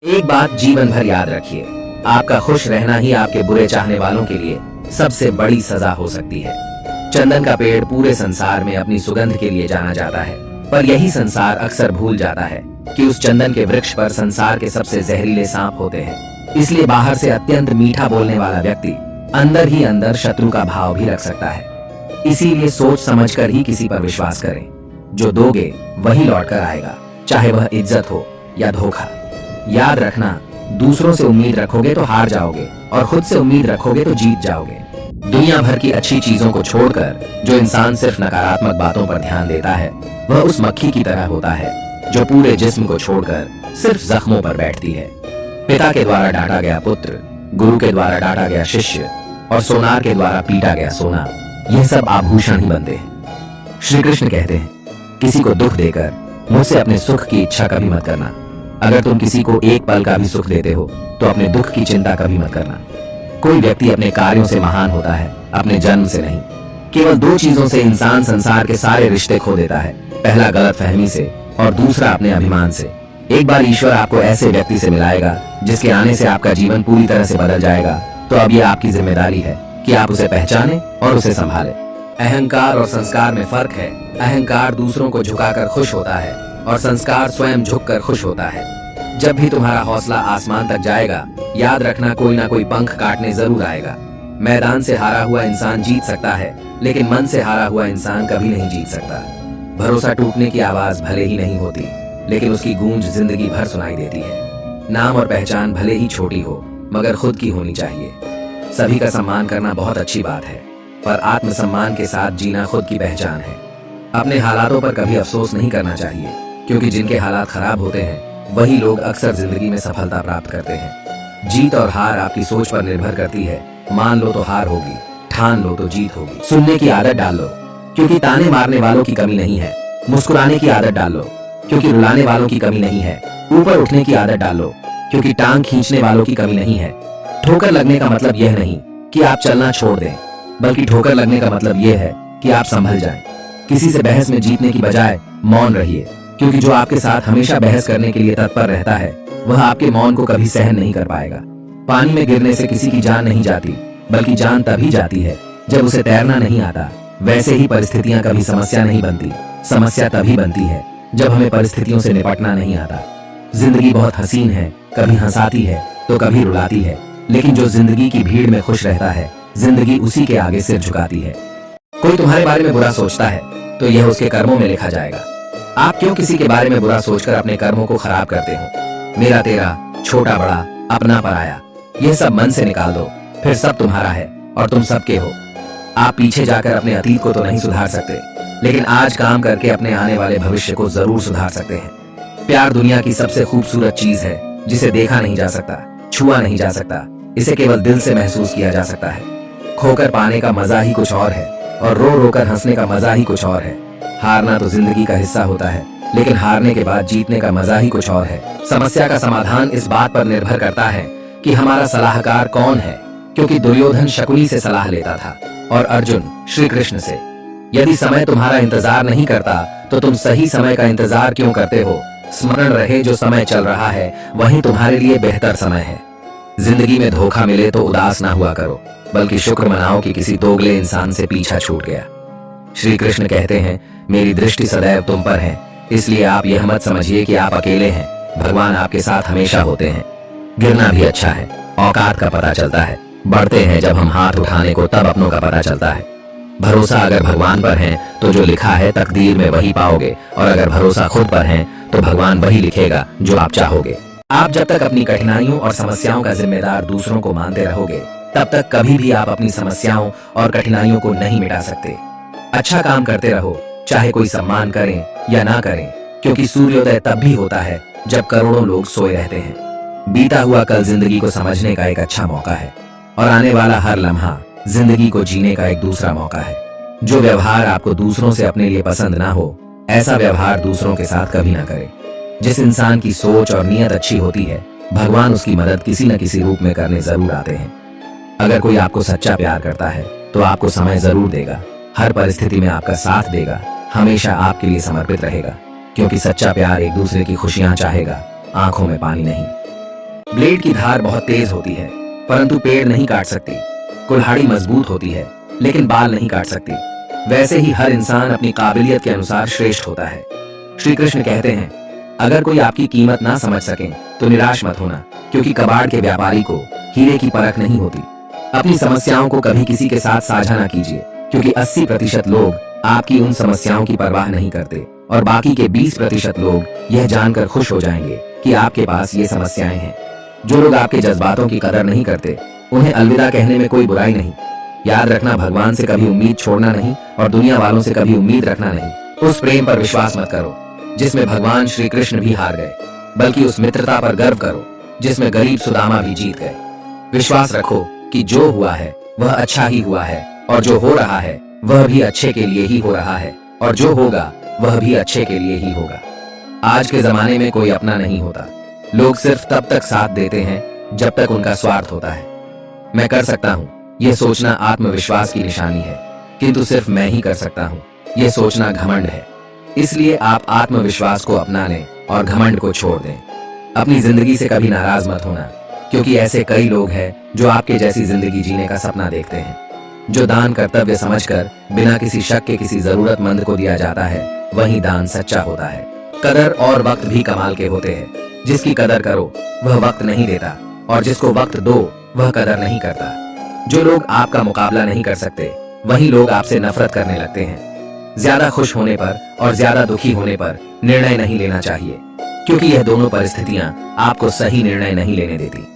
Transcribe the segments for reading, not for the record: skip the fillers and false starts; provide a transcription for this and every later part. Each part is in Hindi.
एक बात जीवन भर याद रखिए, आपका खुश रहना ही आपके बुरे चाहने वालों के लिए सबसे बड़ी सजा हो सकती है। चंदन का पेड़ पूरे संसार में अपनी सुगंध के लिए जाना जाता है, पर यही संसार अक्सर भूल जाता है कि उस चंदन के वृक्ष पर संसार के सबसे जहरीले सांप होते हैं। इसलिए बाहर से अत्यंत मीठा बोलने वाला व्यक्ति अंदर ही अंदर शत्रु का भाव भी रख सकता है। इसीलिए सोच समझकर ही किसी पर विश्वास करें। जो दोगे वही लौट कर आएगा, चाहे वह इज्जत हो या धोखा। याद रखना, दूसरों से उम्मीद रखोगे तो हार जाओगे और खुद से उम्मीद रखोगे तो जीत जाओगे। दुनिया भर की अच्छी चीजों को छोड़कर जो इंसान सिर्फ नकारात्मक बातों पर ध्यान देता है, वह उस मक्खी की तरह होता है जो पूरे जिस्म को छोड़कर सिर्फ जख्मों पर बैठती है। पिता के द्वारा डांटा गया पुत्र, गुरु के द्वारा डांटा गया शिष्य और सोनार के द्वारा पीटा गया सोना, यह सब आभूषण ही बनते हैं। श्री कृष्ण कहते हैं, किसी को दुख देकर मुझसे अपने सुख की इच्छा कभी मत करना। अगर तुम किसी को एक पल का भी सुख देते हो तो अपने दुख की चिंता कभी मत करना। कोई व्यक्ति अपने कार्यों से महान होता है, अपने जन्म से नहीं। केवल दो चीजों से इंसान संसार के सारे रिश्ते खो देता है, पहला गलतफहमी से और दूसरा अपने अभिमान से। एक बार ईश्वर आपको ऐसे व्यक्ति से मिलाएगा जिसके आने से आपका जीवन पूरी तरह से बदल जाएगा, तो अब यह आपकी जिम्मेदारी है कि आप उसे पहचाने और उसे संभालें। अहंकार और संस्कार में फर्क है। अहंकार दूसरों को झुकाकर खुश होता है और संस्कार स्वयं झुककर खुश होता है। जब भी तुम्हारा हौसला आसमान तक जाएगा, याद रखना कोई ना कोई पंख काटने जरूर आएगा। मैदान से हारा हुआ इंसान जीत सकता है, लेकिन मन से हारा हुआ इंसान कभी नहीं जीत सकता। भरोसा टूटने की आवाज भले ही नहीं होती, लेकिन उसकी गूंज जिंदगी भर सुनाई देती है। नाम और पहचान भले ही छोटी हो, मगर खुद की होनी चाहिए। सभी का सम्मान करना बहुत अच्छी बात है, पर आत्मसम्मान के साथ जीना खुद की पहचान है। अपने हालातों पर कभी अफसोस नहीं करना चाहिए, क्योंकि जिनके हालात खराब होते हैं वही लोग अक्सर जिंदगी में सफलता प्राप्त करते हैं। जीत और हार आपकी सोच पर निर्भर करती है। मान लो तो हार होगी, ठान लो तो जीत होगी। सुनने की आदत डाल लो, क्योंकि ताने मारने वालों की कमी नहीं है। मुस्कुराने की आदत डाल लो, क्योंकि रुलाने वालों की कमी नहीं है। ऊपर उठने की आदत डाल लो, क्योंकि टांग खींचने वालों की कमी नहीं है। ठोकर लगने का मतलब यह नहीं कि आप चलना छोड़ दें, बल्कि ठोकर लगने का मतलब यह है कि आप संभल जाएं। किसी से बहस में जीतने की बजाय मौन रहिए, क्योंकि जो आपके साथ हमेशा बहस करने के लिए तत्पर रहता है, वह आपके मौन को कभी सहन नहीं कर पाएगा। पानी में गिरने से किसी की जान नहीं जाती, बल्कि जान तभी जाती है जब उसे तैरना नहीं आता। वैसे ही परिस्थितियां कभी समस्या नहीं बनती, समस्या तभी बनती है जब हमें परिस्थितियों से निपटना नहीं आता। जिंदगी बहुत हसीन है, कभी हंसाती है तो कभी रुलाती है, लेकिन जो जिंदगी की भीड़ में खुश रहता है, जिंदगी उसी के आगे सिर झुकाती है। कोई तुम्हारे बारे में बुरा सोचता है तो यह उसके कर्मों में लिखा जाएगा। आप क्यों किसी के बारे में बुरा सोचकर अपने कर्मों को खराब करते हो? मेरा तेरा, छोटा बड़ा, अपना पराया, यह सब मन से निकाल दो, फिर सब तुम्हारा है और तुम सबके हो। आप पीछे जाकर अपने अतीत को तो नहीं सुधार सकते, लेकिन आज काम करके अपने आने वाले भविष्य को जरूर सुधार सकते हैं। प्यार दुनिया की सबसे खूबसूरत चीज है, जिसे देखा नहीं जा सकता, छुआ नहीं जा सकता, इसे केवल दिल से महसूस किया जा सकता है। खोकर पाने का मजा ही कुछ और है और रो रो कर हंसने का मजा ही कुछ और है। हारना तो जिंदगी का हिस्सा होता है, लेकिन हारने के बाद जीतने का मजा ही कुछ और है। समस्या का समाधान इस बात पर निर्भर करता है कि हमारा सलाहकार कौन है, क्योंकि दुर्योधन शकुनी से सलाह लेता था और अर्जुन श्री कृष्ण से। यदि समय तुम्हारा इंतजार नहीं करता तो तुम सही समय का इंतजार क्यों करते हो? स्मरण रहे, जो समय चल रहा है वही तुम्हारे लिए बेहतर समय है। जिंदगी में धोखा मिले तो उदास ना हुआ करो, बल्कि शुक्र मनाओ कि किसी दोगले इंसान से पीछा छूट गया। श्री कृष्ण कहते हैं, मेरी दृष्टि सदैव तुम पर है, इसलिए आप यह मत समझिए कि आप अकेले हैं। भगवान आपके साथ हमेशा होते हैं। गिरना भी अच्छा है, औकात का पता चलता है। बढ़ते हैं जब हम हाथ उठाने को, तब अपनों का पता चलता है। भरोसा अगर भगवान पर है तो जो लिखा है तकदीर में वही पाओगे, और अगर भरोसा खुद पर है तो भगवान वही लिखेगा जो आप चाहोगे। आप जब तक अपनी कठिनाइयों और समस्याओं का जिम्मेदार दूसरों को मानते रहोगे, तब तक कभी भी आप अपनी समस्याओं और कठिनाइयों को नहीं मिटा सकते। अच्छा काम करते रहो, चाहे कोई सम्मान करें या ना करें, क्योंकि सूर्योदय तब भी होता है जब करोड़ों लोग सोए रहते हैं। बीता हुआ कल जिंदगी को समझने का एक अच्छा मौका है, और आने वाला हर लम्हा जिंदगी को जीने का एक दूसरा मौका है। जो व्यवहार आपको दूसरों से अपने लिए पसंद ना हो, ऐसा व्यवहार दूसरों के साथ कभी ना करें। जिस इंसान की सोच और नीयत अच्छी होती है, भगवान उसकी मदद किसी न किसी रूप में करने जरूर आते हैं। अगर कोई आपको सच्चा प्यार करता है तो आपको समय जरूर देगा, हर परिस्थिति में आपका साथ देगा, हमेशा आपके लिए समर्पित रहेगा, क्योंकि सच्चा प्यार एक दूसरे की खुशियां चाहेगा, आंखों में पानी नहीं। ब्लेड की धार बहुत तेज होती है, परंतु पेड़ नहीं काट सकती। कुल्हाड़ी मजबूत होती है, लेकिन बाल नहीं काट सकती। वैसे ही हर इंसान अपनी काबिलियत के अनुसार श्रेष्ठ होता है। श्री कृष्ण कहते हैं, अगर कोई आपकी कीमत ना समझ सके तो निराश मत होना, क्योंकि कबाड़ के व्यापारी को हीरे की परख नहीं होती। अपनी समस्याओं को कभी किसी के साथ साझा ना कीजिए, क्योंकि 80% लोग आपकी उन समस्याओं की परवाह नहीं करते और बाकी के 20% लोग यह जानकर खुश हो जाएंगे कि आपके पास ये समस्याएं हैं। जो लोग आपके जज्बातों की कदर नहीं करते, उन्हें अलविदा कहने में कोई बुराई नहीं। याद रखना, भगवान से कभी उम्मीद छोड़ना नहीं और दुनिया वालों से कभी उम्मीद रखना नहीं। उस प्रेम पर विश्वास मत करो जिसमें भगवान श्री कृष्ण भी हार गए, बल्कि उस मित्रता पर गर्व करो जिसमें गरीब सुदामा भी जीत गए। विश्वास रखो कि जो हुआ है वह अच्छा ही हुआ है, और जो हो रहा है वह भी अच्छे के लिए ही हो रहा है, और जो होगा वह भी अच्छे के लिए ही होगा। आज के जमाने में कोई अपना नहीं होता। लोग सिर्फ तब तक साथ देते हैं जब तक उनका स्वार्थ होता है। मैं कर सकता हूँ, यह सोचना आत्मविश्वास की निशानी है, किंतु सिर्फ मैं ही कर सकता हूँ, यह सोचना घमंड है। इसलिए आप आत्मविश्वास को अपना लें और घमंड को छोड़ दें। अपनी जिंदगी से कभी नाराज मत होना, क्योंकि ऐसे कई लोग हैं जो आपके जैसी जिंदगी जीने का सपना देखते हैं। जो दान कर्तव्य समझकर बिना किसी शक के किसी जरूरतमंद को दिया जाता है, वही दान सच्चा होता है। कदर और वक्त भी कमाल के होते हैं। जिसकी कदर करो वह वक्त नहीं देता, और जिसको वक्त दो वह कदर नहीं करता। जो लोग आपका मुकाबला नहीं कर सकते, वही लोग आपसे नफरत करने लगते हैं। ज्यादा खुश होने पर और ज्यादा दुखी होने पर निर्णय नहीं लेना चाहिए, क्योंकि यह दोनों परिस्थितियां आपको सही निर्णय नहीं लेने देती।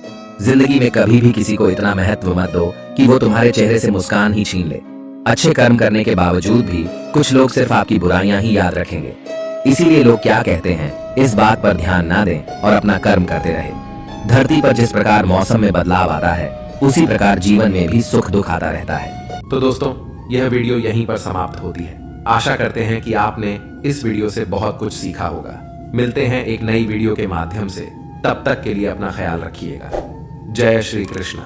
जिंदगी में कभी भी किसी को इतना महत्व मत दो कि वो तुम्हारे चेहरे से मुस्कान ही छीन ले। अच्छे कर्म करने के बावजूद भी कुछ लोग सिर्फ आपकी बुराइयां ही याद रखेंगे। इसीलिए लोग क्या कहते हैं, इस बात पर ध्यान ना दें और अपना कर्म करते रहे। धरती पर जिस प्रकार मौसम में बदलाव आता है, उसी प्रकार जीवन में भी सुख दुख आता रहता है। तो दोस्तों, यह वीडियो यहीं पर समाप्त होती है। आशा करते हैं कि आपने इस वीडियो से बहुत कुछ सीखा होगा। मिलते हैं एक नई वीडियो के माध्यम से। तब तक के लिए अपना ख्याल रखिएगा। जय श्री कृष्ण।